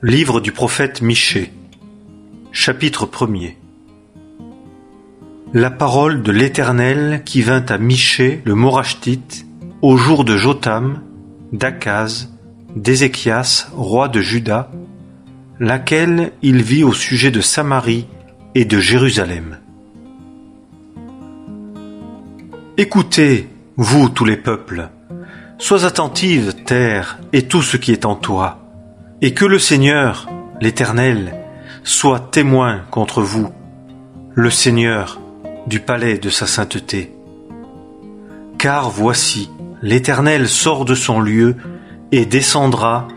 Livre du prophète Michée, chapitre 1er. La parole de l'Éternel qui vint à Michée le Morashtite au jour de Jotham, d'Akaz, d'Ézéchias, roi de Juda, laquelle il vit au sujet de Samarie et de Jérusalem. Écoutez, vous tous les peuples, sois attentive, terre, et tout ce qui est en toi, et que le Seigneur, l'Éternel, soit témoin contre vous, le Seigneur du palais de sa sainteté. Car voici, l'Éternel sort de son lieu et descendra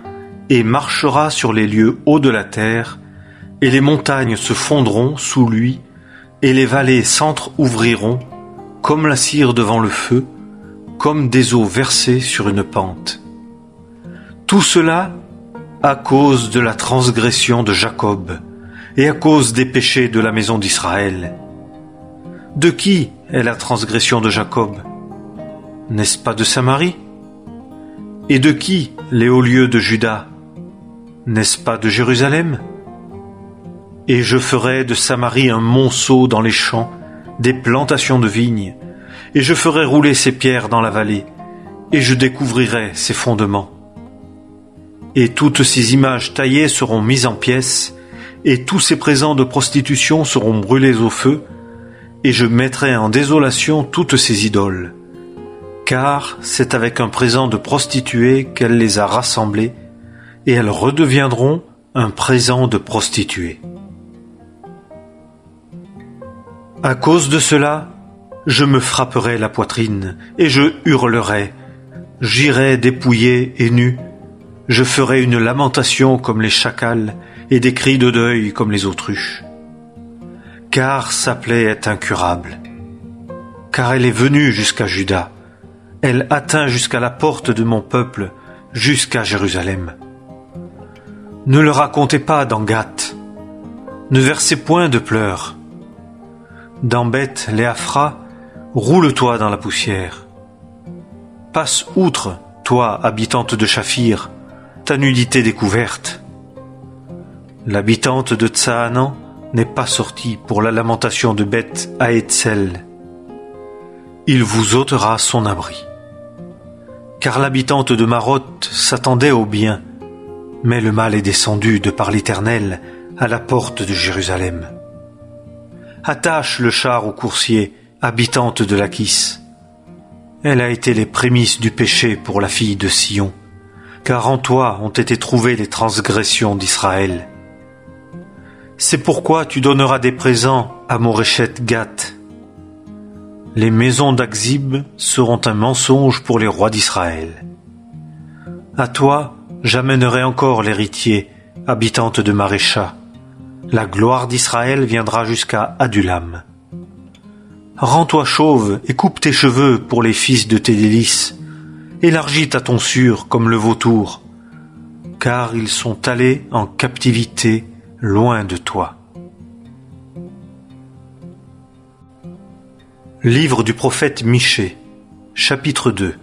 et marchera sur les lieux hauts de la terre, et les montagnes se fondront sous lui, et les vallées s'entr'ouvriront, comme la cire devant le feu, comme des eaux versées sur une pente. Tout cela à cause de la transgression de Jacob, et à cause des péchés de la maison d'Israël. De qui est la transgression de Jacob? N'est-ce pas de Samarie? Et de qui les hauts lieux de Juda? N'est-ce pas de Jérusalem? Et je ferai de Samarie un monceau dans les champs, des plantations de vignes, et je ferai rouler ses pierres dans la vallée, et je découvrirai ses fondements. Et toutes ces images taillées seront mises en pièces, et tous ces présents de prostitution seront brûlés au feu, et je mettrai en désolation toutes ces idoles. Car c'est avec un présent de prostituée qu'elle les a rassemblées, et elles redeviendront un présent de prostituée. À cause de cela, je me frapperai la poitrine, et je hurlerai, j'irai dépouillé et nu, je ferai une lamentation comme les chacals, et des cris de deuil comme les autruches. Car sa plaie est incurable, car elle est venue jusqu'à Juda, elle atteint jusqu'à la porte de mon peuple, jusqu'à Jérusalem. Ne le racontez pas dans Gath, ne versez point de pleurs. Dans Beth Léaphra, roule-toi dans la poussière. Passe outre, toi, habitante de Shaphir, ta nudité découverte. L'habitante de Tsaanan n'est pas sortie pour la lamentation de Beth Haetzel. Il vous ôtera son abri. Car l'habitante de Maroth s'attendait au bien, mais le mal est descendu de par l'Éternel à la porte de Jérusalem. Attache le char au coursier, habitante de Lachis. Elle a été les prémices du péché pour la fille de Sion, car en toi ont été trouvées les transgressions d'Israël. C'est pourquoi tu donneras des présents à Moreshet Gath. Les maisons d'Akzib seront un mensonge pour les rois d'Israël. À toi, j'amènerai encore l'héritier, habitante de Marécha. La gloire d'Israël viendra jusqu'à Adulam. Rends-toi chauve et coupe tes cheveux pour les fils de tes délices. Élargis ta tonsure comme le vautour, car ils sont allés en captivité loin de toi. Livre du prophète Michée, chapitre 2.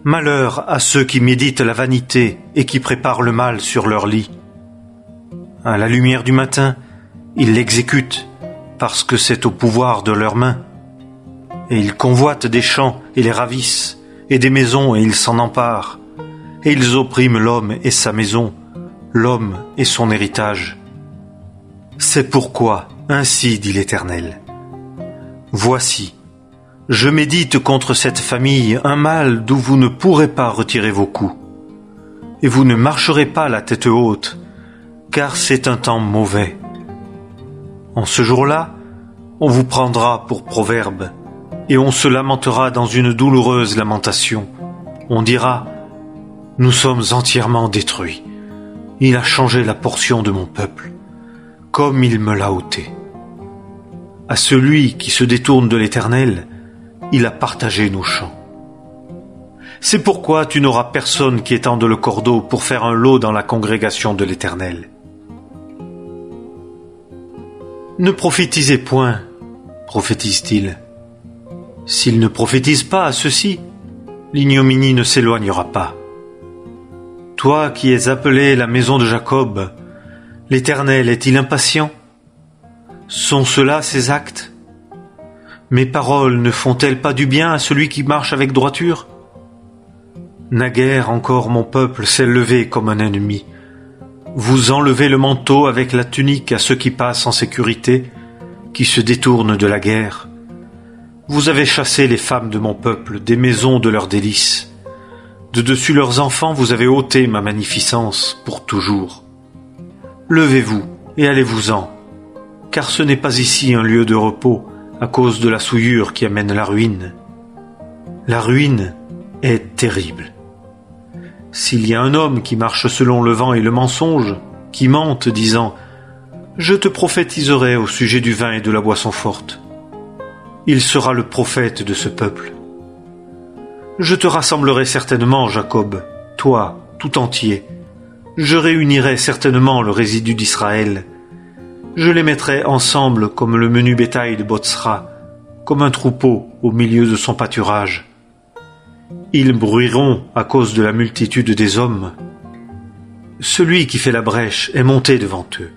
Malheur à ceux qui méditent la vanité et qui préparent le mal sur leur lit. À la lumière du matin, ils l'exécutent, parce que c'est au pouvoir de leurs mains. Et ils convoitent des champs et les ravissent, et des maisons et ils s'en emparent. Et ils oppriment l'homme et sa maison, l'homme et son héritage. C'est pourquoi, ainsi dit l'Éternel. Voici, je médite contre cette famille un mal d'où vous ne pourrez pas retirer vos coups. Et vous ne marcherez pas la tête haute, car c'est un temps mauvais. En ce jour-là, on vous prendra pour proverbe, et on se lamentera dans une douloureuse lamentation. On dira, nous sommes entièrement détruits. Il a changé la portion de mon peuple, comme il me l'a ôté. À celui qui se détourne de l'Éternel, il a partagé nos champs. C'est pourquoi tu n'auras personne qui étende le cordeau pour faire un lot dans la congrégation de l'Éternel. Ne prophétisez point, prophétise-t-il. S'il ne prophétise pas à ceux-ci, l'ignominie ne s'éloignera pas. Toi qui es appelé la maison de Jacob, l'Éternel est-il impatient? Sont ceux-là ses actes? Mes paroles ne font-elles pas du bien à celui qui marche avec droiture? Naguère encore mon peuple s'est levé comme un ennemi. Vous enlevez le manteau avec la tunique à ceux qui passent en sécurité, qui se détournent de la guerre. Vous avez chassé les femmes de mon peuple des maisons de leurs délices. De dessus leurs enfants, vous avez ôté ma magnificence pour toujours. Levez-vous et allez-vous-en, car ce n'est pas ici un lieu de repos à cause de la souillure qui amène la ruine. La ruine est terrible. S'il y a un homme qui marche selon le vent et le mensonge, qui mente, disant « Je te prophétiserai au sujet du vin et de la boisson forte », il sera le prophète de ce peuple. Je te rassemblerai certainement, Jacob, toi, tout entier. Je réunirai certainement le résidu d'Israël. Je les mettrai ensemble comme le menu bétail de Botsra, comme un troupeau au milieu de son pâturage. Ils bruiront à cause de la multitude des hommes. Celui qui fait la brèche est monté devant eux.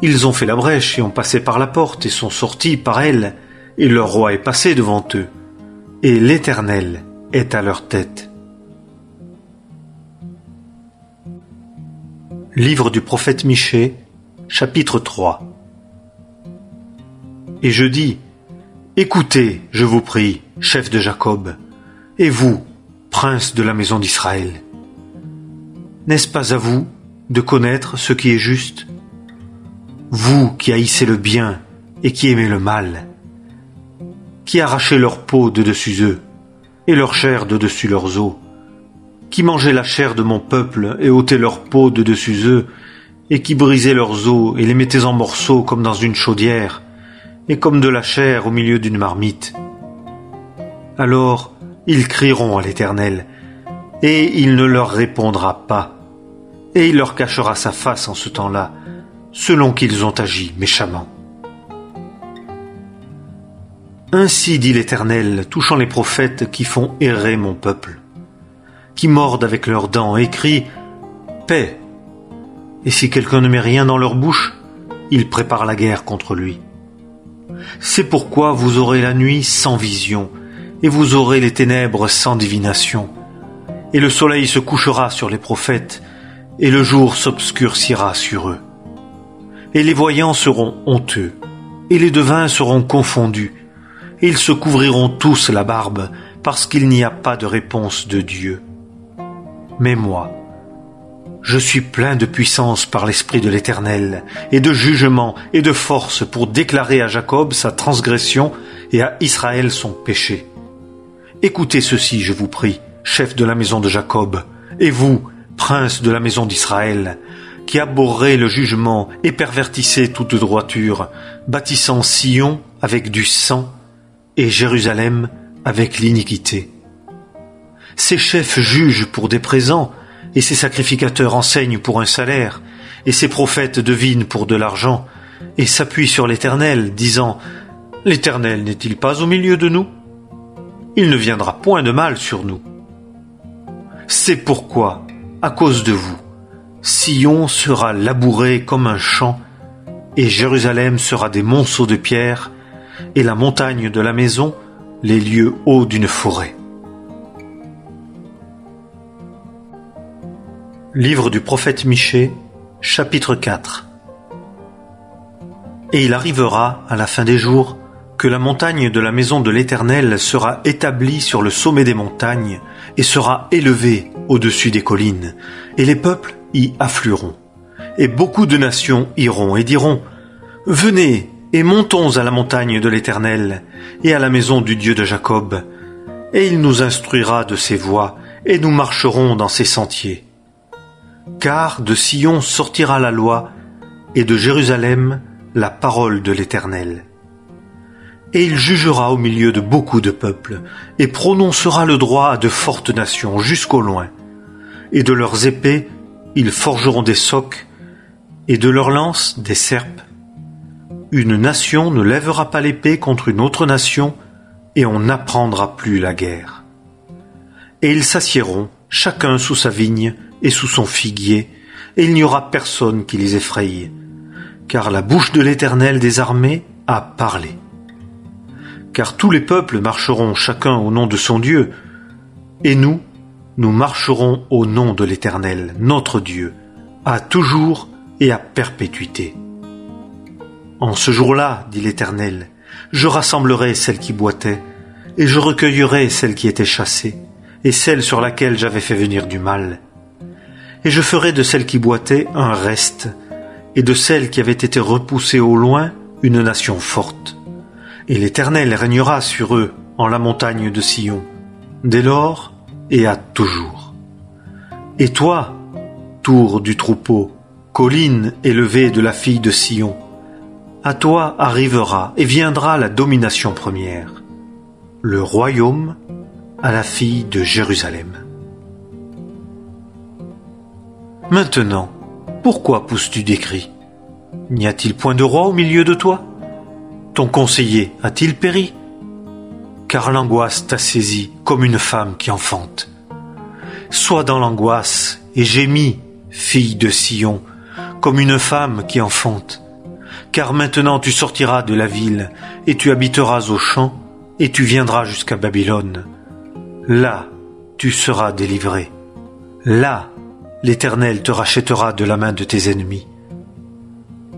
Ils ont fait la brèche et ont passé par la porte et sont sortis par elle, et leur roi est passé devant eux. Et l'Éternel est à leur tête. Livre du prophète Michée, chapitre 3. Et je dis, écoutez, je vous prie, chef de Jacob, et vous, prince de la maison d'Israël. N'est-ce pas à vous de connaître ce qui est juste? Vous qui haïssez le bien et qui aimez le mal, qui arrachez leur peau de dessus eux, et leur chair de dessus leurs os, qui mangez la chair de mon peuple et ôtez leur peau de dessus eux, et qui brisez leurs os et les mettez en morceaux comme dans une chaudière, et comme de la chair au milieu d'une marmite. Alors ils crieront à l'Éternel, et il ne leur répondra pas, et il leur cachera sa face en ce temps-là, selon qu'ils ont agi méchamment. Ainsi dit l'Éternel, touchant les prophètes qui font errer mon peuple, qui mordent avec leurs dents et crient « Paix !» Et si quelqu'un ne met rien dans leur bouche, ils préparent la guerre contre lui. C'est pourquoi vous aurez la nuit sans vision, et vous aurez les ténèbres sans divination. Et le soleil se couchera sur les prophètes, et le jour s'obscurcira sur eux. Et les voyants seront honteux, et les devins seront confondus, et ils se couvriront tous la barbe, parce qu'il n'y a pas de réponse de Dieu. Mais moi, je suis plein de puissance par l'Esprit de l'Éternel, et de jugement et de force pour déclarer à Jacob sa transgression et à Israël son péché. Écoutez ceci, je vous prie, chef de la maison de Jacob, et vous, prince de la maison d'Israël, qui abhorrez le jugement et pervertissez toute droiture, bâtissant Sion avec du sang et Jérusalem avec l'iniquité. Ces chefs jugent pour des présents, et ces sacrificateurs enseignent pour un salaire, et ces prophètes devinent pour de l'argent, et s'appuient sur l'Éternel, disant « L'Éternel n'est-il pas au milieu de nous? Il ne viendra point de mal sur nous. » C'est pourquoi, à cause de vous, Sion sera labouré comme un champ, et Jérusalem sera des monceaux de pierre, et la montagne de la maison, les lieux hauts d'une forêt. Livre du prophète Michée, chapitre 4. Et il arrivera, à la fin des jours, que la montagne de la maison de l'Éternel sera établie sur le sommet des montagnes et sera élevée au-dessus des collines, et les peuples y afflueront. Et beaucoup de nations iront et diront « Venez et montons à la montagne de l'Éternel et à la maison du Dieu de Jacob, et il nous instruira de ses voies, et nous marcherons dans ses sentiers. Car de Sion sortira la loi, et de Jérusalem la parole de l'Éternel. Et il jugera au milieu de beaucoup de peuples, et prononcera le droit à de fortes nations jusqu'au loin. Et de leurs épées, ils forgeront des socs, et de leurs lances des serpes. Une nation ne lèvera pas l'épée contre une autre nation, et on n'apprendra plus la guerre. Et ils s'assiéront, chacun sous sa vigne, et sous son figuier, et il n'y aura personne qui les effraie, car la bouche de l'Éternel des armées a parlé. Car tous les peuples marcheront chacun au nom de son Dieu, et nous marcherons au nom de l'Éternel, notre Dieu, à toujours et à perpétuité. En ce jour-là, dit l'Éternel, je rassemblerai celles qui boitaient, et je recueillerai celles qui étaient chassées, et celles sur laquelle j'avais fait venir du mal. Et je ferai de celles qui boitaient un reste, et de celles qui avaient été repoussées au loin une nation forte. Et l'Éternel régnera sur eux en la montagne de Sion, dès lors et à toujours. Et toi, tour du troupeau, colline élevée de la fille de Sion, à toi arrivera et viendra la domination première, le royaume à la fille de Jérusalem. Maintenant, pourquoi pousses-tu des cris? N'y a-t-il point de roi au milieu de toi? Ton conseiller a-t-il péri? Car l'angoisse t'a saisi comme une femme qui enfante. Sois dans l'angoisse et gémis, fille de Sion, comme une femme qui enfante. Car maintenant tu sortiras de la ville, et tu habiteras aux champs, et tu viendras jusqu'à Babylone. Là, tu seras délivré. Là, l'Éternel te rachètera de la main de tes ennemis.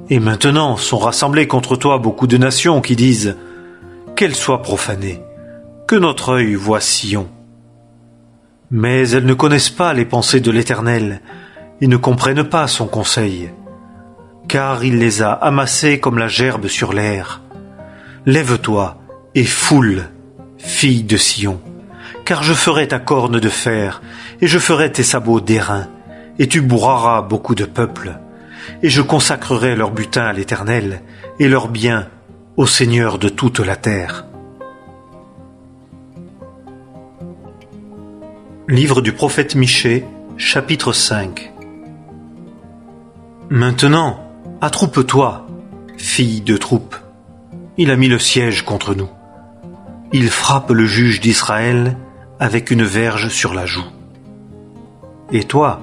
Et maintenant sont rassemblées contre toi beaucoup de nations qui disent « Qu'elle soit profanée, que notre œil voie Sion. » Mais elles ne connaissent pas les pensées de l'Éternel et ne comprennent pas son conseil, car il les a amassées comme la gerbe sur l'air. Lève-toi et foule, fille de Sion, car je ferai ta corne de fer et je ferai tes sabots d'airain, et tu bourreras beaucoup de peuples. Et je consacrerai leur butin à l'Éternel, et leurs biens au Seigneur de toute la terre. Livre du prophète Michée, chapitre 5. Maintenant, attroupe-toi, fille de troupe. Il a mis le siège contre nous. Il frappe le juge d'Israël avec une verge sur la joue. Et toi,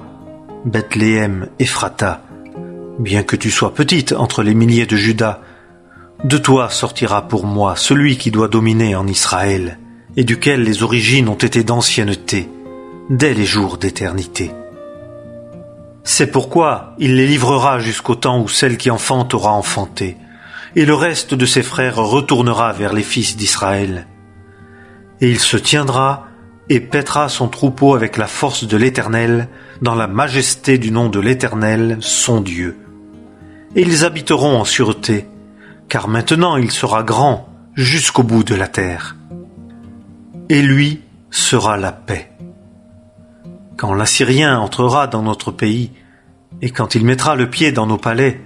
Bethléem Ephrata, bien que tu sois petite entre les milliers de Juda, de toi sortira pour moi celui qui doit dominer en Israël, et duquel les origines ont été d'ancienneté, dès les jours d'éternité. C'est pourquoi il les livrera jusqu'au temps où celle qui enfante aura enfanté, et le reste de ses frères retournera vers les fils d'Israël. Et il se tiendra et paîtra son troupeau avec la force de l'Éternel, dans la majesté du nom de l'Éternel, son Dieu. Et ils habiteront en sûreté, car maintenant il sera grand jusqu'au bout de la terre. Et lui sera la paix. Quand l'Assyrien entrera dans notre pays, et quand il mettra le pied dans nos palais,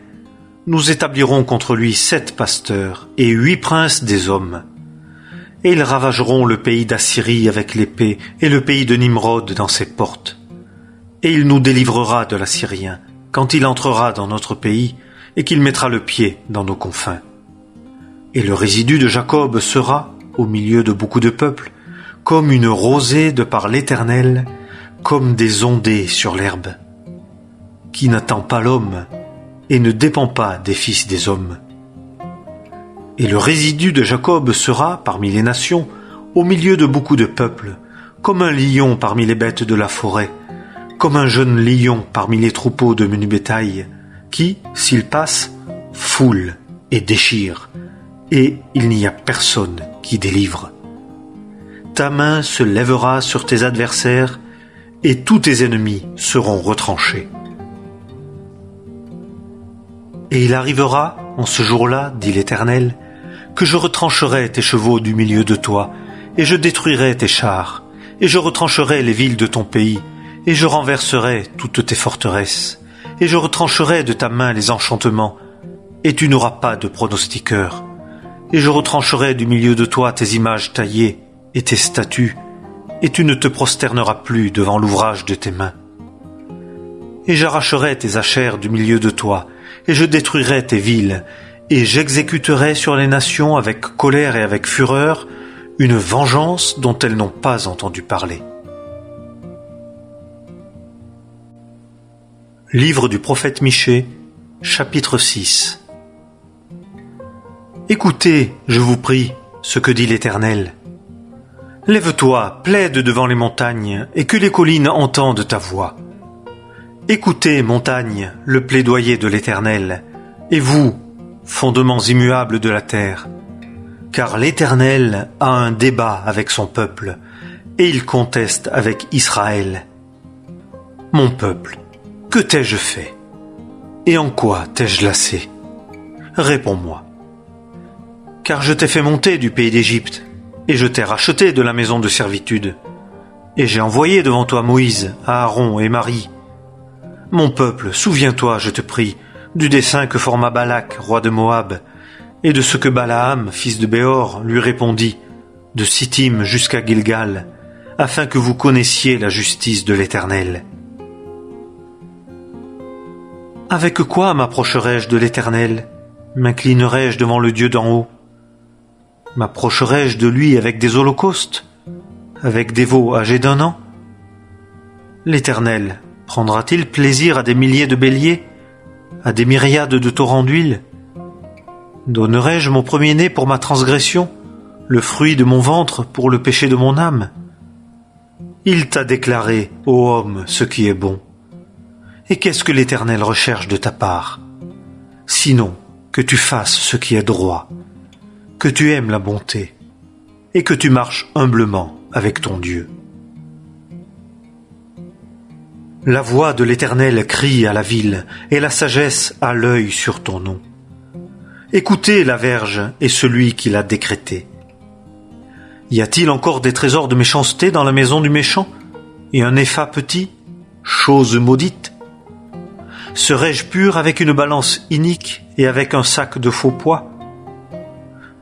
nous établirons contre lui 7 pasteurs et 8 princes des hommes. Et ils ravageront le pays d'Assyrie avec l'épée et le pays de Nimrod dans ses portes. Et il nous délivrera de l'Assyrien quand il entrera dans notre pays et qu'il mettra le pied dans nos confins. Et le résidu de Jacob sera, au milieu de beaucoup de peuples, comme une rosée de par l'Éternel, comme des ondées sur l'herbe, qui n'attend pas l'homme et ne dépend pas des fils des hommes. Et le résidu de Jacob sera, parmi les nations, au milieu de beaucoup de peuples, comme un lion parmi les bêtes de la forêt, comme un jeune lion parmi les troupeaux de menu bétail, qui, s'il passe, foule et déchire, et il n'y a personne qui délivre. Ta main se lèvera sur tes adversaires, et tous tes ennemis seront retranchés. Et il arrivera, en ce jour-là, dit l'Éternel, que je retrancherai tes chevaux du milieu de toi, et je détruirai tes chars, et je retrancherai les villes de ton pays, et je renverserai toutes tes forteresses, et je retrancherai de ta main les enchantements, et tu n'auras pas de pronostiqueur, et je retrancherai du milieu de toi tes images taillées et tes statues, et tu ne te prosterneras plus devant l'ouvrage de tes mains. Et j'arracherai tes achères du milieu de toi, et je détruirai tes villes, et j'exécuterai sur les nations avec colère et avec fureur une vengeance dont elles n'ont pas entendu parler. Livre du prophète Michée, chapitre 6. Écoutez, je vous prie, ce que dit l'Éternel. Lève-toi, plaide devant les montagnes, et que les collines entendent ta voix. Écoutez, montagnes, le plaidoyer de l'Éternel, et vous, fondements immuables de la terre. Car l'Éternel a un débat avec son peuple, et il conteste avec Israël. Mon peuple, que t'ai-je fait? Et en quoi t'ai-je lassé? Réponds-moi. Car je t'ai fait monter du pays d'Égypte, et je t'ai racheté de la maison de servitude. Et j'ai envoyé devant toi Moïse, Aaron et Marie. Mon peuple, souviens-toi, je te prie, du dessein que forma Balak, roi de Moab, et de ce que Balaam, fils de Béor, lui répondit, de Sittim jusqu'à Gilgal, afin que vous connaissiez la justice de l'Éternel. Avec quoi m'approcherai-je de l'Éternel? M'inclinerai-je devant le Dieu d'en haut? M'approcherai-je de lui avec des holocaustes? Avec des veaux âgés d'1 an? L'Éternel prendra-t-il plaisir à des milliers de béliers, à des myriades de torrents d'huile? Donnerai-je mon premier-né pour ma transgression, le fruit de mon ventre pour le péché de mon âme? Il t'a déclaré, ô homme, ce qui est bon. Et qu'est-ce que l'Éternel recherche de ta part? Sinon que tu fasses ce qui est droit, que tu aimes la bonté, et que tu marches humblement avec ton Dieu. La voix de l'Éternel crie à la ville, et la sagesse a l'œil sur ton nom. Écoutez la verge et celui qui l'a décrété. Y a-t-il encore des trésors de méchanceté dans la maison du méchant, et un épha petit, chose maudite? Serais-je pur avec une balance inique et avec un sac de faux poids?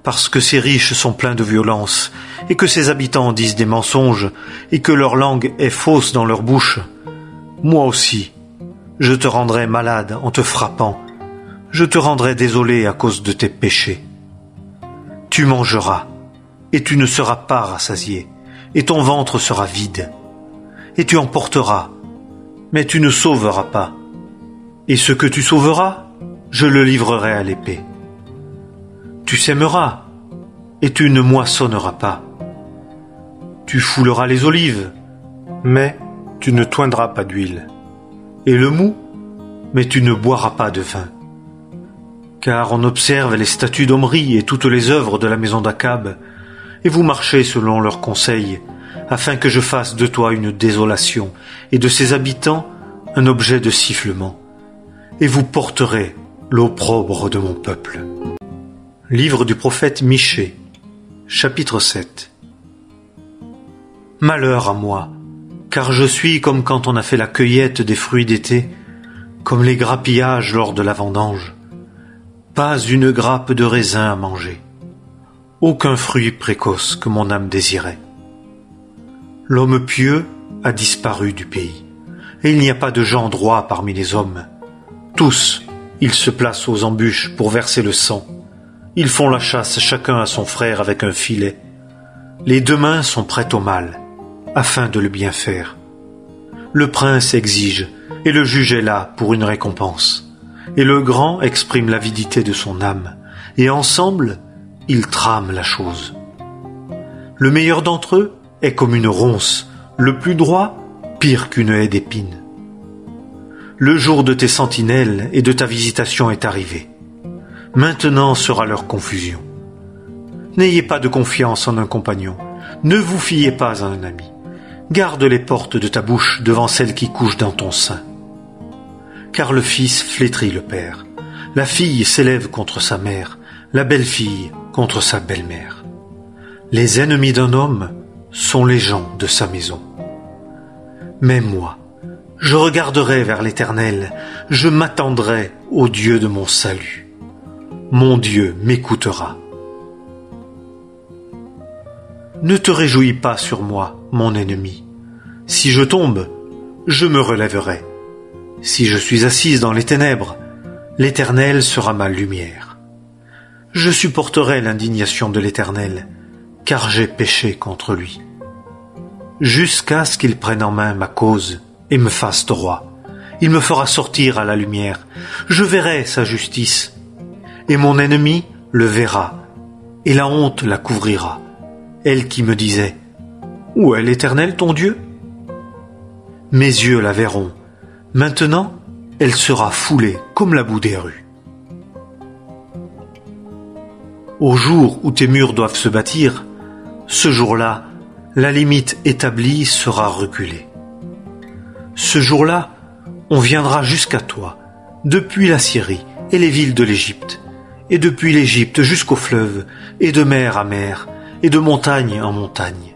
Parce que ces riches sont pleins de violence, et que ces habitants disent des mensonges, et que leur langue est fausse dans leur bouche, moi aussi, je te rendrai malade en te frappant, je te rendrai désolé à cause de tes péchés. Tu mangeras, et tu ne seras pas rassasié, et ton ventre sera vide. Et tu emporteras, mais tu ne sauveras pas. Et ce que tu sauveras, je le livrerai à l'épée. Tu sèmeras, et tu ne moissonneras pas. Tu fouleras les olives, mais tu ne toindras pas d'huile. Et le mou, mais tu ne boiras pas de vin. Car on observe les statues d'Omri et toutes les œuvres de la maison d'Akab, et vous marchez selon leurs conseils, afin que je fasse de toi une désolation, et de ses habitants un objet de sifflement. Et vous porterez l'opprobre de mon peuple. Livre du prophète Michée, chapitre 7. Malheur à moi, car je suis comme quand on a fait la cueillette des fruits d'été, comme les grappillages lors de la vendange. Pas une grappe de raisin à manger, aucun fruit précoce que mon âme désirait. L'homme pieux a disparu du pays, et il n'y a pas de gens droits parmi les hommes. Tous, ils se placent aux embûches pour verser le sang. Ils font la chasse chacun à son frère avec un filet. Les 2 mains sont prêtes au mal, afin de le bien faire. Le prince exige, et le juge est là pour une récompense. Et le grand exprime l'avidité de son âme, et ensemble, ils trament la chose. Le meilleur d'entre eux est comme une ronce, le plus droit, pire qu'une haie d'épines. Le jour de tes sentinelles et de ta visitation est arrivé. Maintenant sera leur confusion. N'ayez pas de confiance en un compagnon, ne vous fiez pas à un ami. Garde les portes de ta bouche devant celle qui couche dans ton sein. Car le fils flétrit le père, la fille s'élève contre sa mère, la belle-fille contre sa belle-mère. Les ennemis d'un homme sont les gens de sa maison. Mais moi, je regarderai vers l'Éternel, je m'attendrai au Dieu de mon salut. Mon Dieu m'écoutera. Ne te réjouis pas sur moi, mon ennemi. Si je tombe, je me relèverai. Si je suis assise dans les ténèbres, l'Éternel sera ma lumière. Je supporterai l'indignation de l'Éternel, car j'ai péché contre lui. Jusqu'à ce qu'il prenne en main ma cause et me fasse droit, il me fera sortir à la lumière. Je verrai sa justice. Et mon ennemi le verra, et la honte la couvrira. Elle qui me disait, « Où est l'Éternel ton Dieu ?» Mes yeux la verront. Maintenant, elle sera foulée comme la boue des rues. Au jour où tes murs doivent se bâtir, ce jour-là, la limite établie sera reculée. Ce jour-là, on viendra jusqu'à toi, depuis la Syrie et les villes de l'Égypte, et depuis l'Égypte jusqu'au fleuve, et de mer à mer, et de montagne en montagne.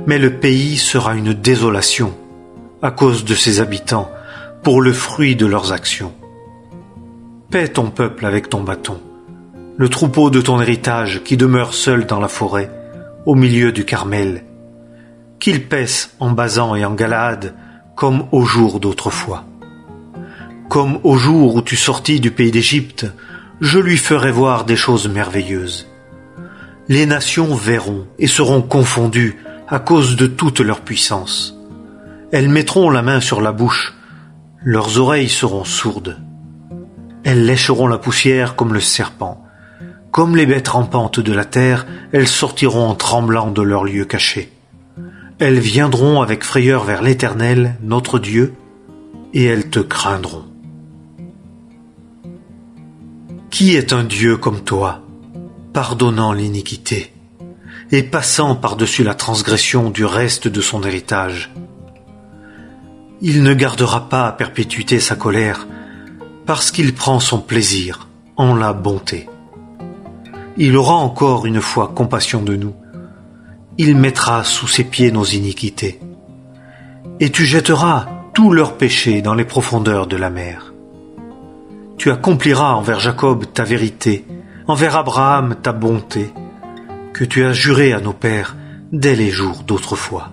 Mais le pays sera une désolation, à cause de ses habitants, pour le fruit de leurs actions. Paie ton peuple avec ton bâton, le troupeau de ton héritage qui demeure seul dans la forêt, au milieu du Carmel, qu'il paisse en Basan et en Galaad, comme au jour d'autrefois. Comme au jour où tu sortis du pays d'Égypte, je lui ferai voir des choses merveilleuses. Les nations verront et seront confondues à cause de toute leur puissance. Elles mettront la main sur la bouche, leurs oreilles seront sourdes. Elles lécheront la poussière comme le serpent. Comme les bêtes rampantes de la terre, elles sortiront en tremblant de leur lieu caché. Elles viendront avec frayeur vers l'Éternel, notre Dieu, et elles te craindront. Qui est un Dieu comme toi, pardonnant l'iniquité, et passant par-dessus la transgression du reste de son héritage? Il ne gardera pas à perpétuité sa colère, parce qu'il prend son plaisir en la bonté. Il aura encore une fois compassion de nous. Il mettra sous ses pieds nos iniquités. Et tu jetteras tous leurs péchés dans les profondeurs de la mer. Tu accompliras envers Jacob ta vérité, envers Abraham ta bonté, que tu as juré à nos pères dès les jours d'autrefois.